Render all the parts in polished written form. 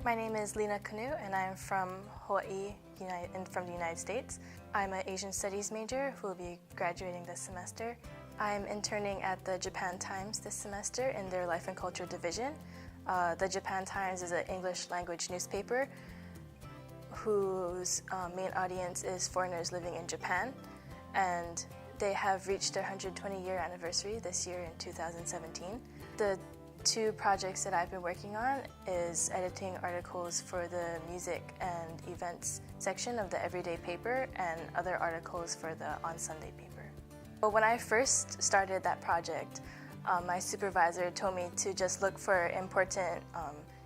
My name is Lena Knue, and I'm from Hawaii, from the United States. I'm an Asian Studies major who will be graduating this semester. I'm interning at the Japan Times this semester in their Life and Culture division. The Japan Times is an English language newspaper whose main audience is foreigners living in Japan, and they have reached their 120-year anniversary this year in 2017. The two projects that I've been working on is editing articles for the music and events section of the everyday paper and other articles for the on Sunday paper. But when I first started that project, my supervisor told me to just look for important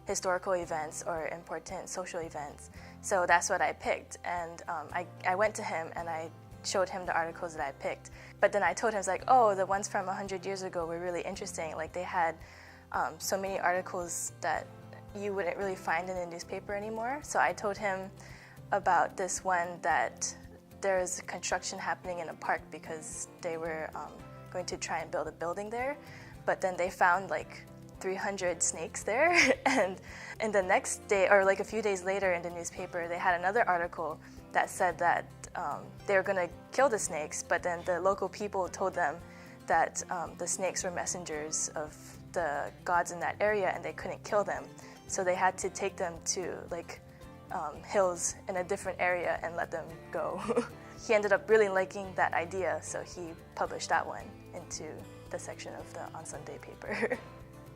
historical events or important social events. So that's what I picked, and I went to him and I showed him the articles that I picked. But then I told him, oh, the ones from 100 years ago were really interesting. Like, they had so many articles that you wouldn't really find in a newspaper anymore. So I told him about this one that there's construction happening in a park because they were going to try and build a building there. But then they found like 300 snakes there. And the next day, or like a few days later in the newspaper, they had another article that said that they were going to kill the snakes, but then the local people told them that the snakes were messengers of the gods in that area and they couldn't kill them. So they had to take them to like hills in a different area and let them go. He ended up really liking that idea, so he published that one into the section of the On Sunday paper.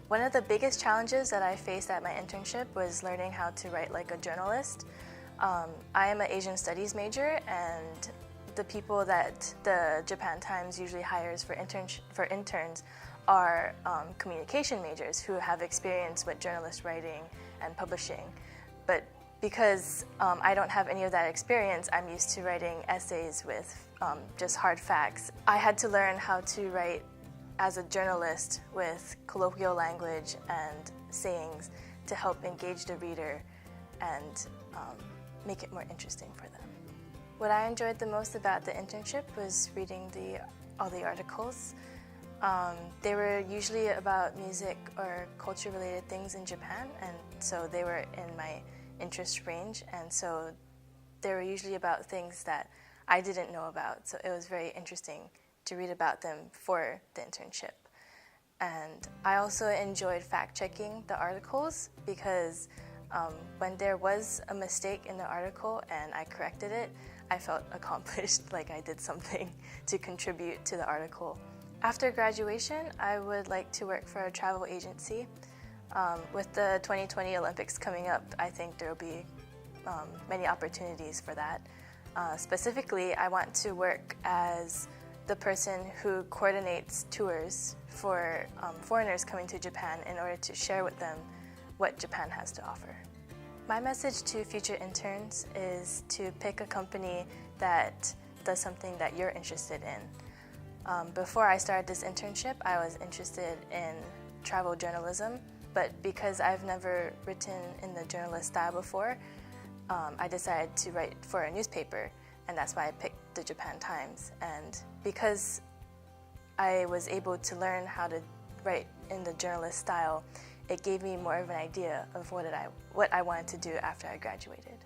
One of the biggest challenges that I faced at my internship was learning how to write like a journalist. I am an Asian Studies major, and the people that the Japan Times usually hires for interns are communication majors who have experience with journalist writing and publishing. But because I don't have any of that experience, I'm used to writing essays with just hard facts. I had to learn how to write as a journalist with colloquial language and sayings to help engage the reader and make it more interesting for them. What I enjoyed the most about the internship was reading all the articles. They were usually about music or culture-related things in Japan, and so they were in my interest range, and so they were usually about things that I didn't know about, so it was very interesting to read about them for the internship. And I also enjoyed fact-checking the articles because when there was a mistake in the article and I corrected it, I felt accomplished, like I did something to contribute to the article. After graduation, I would like to work for a travel agency. With the 2020 Olympics coming up, I think there will be many opportunities for that. Specifically, I want to work as the person who coordinates tours for foreigners coming to Japan in order to share with them what Japan has to offer. My message to future interns is to pick a company that does something that you're interested in. Before I started this internship, I was interested in travel journalism, but because I've never written in the journalist style before, I decided to write for a newspaper, and that's why I picked the Japan Times. And because I was able to learn how to write in the journalist style, it gave me more of an idea of what I wanted to do after I graduated.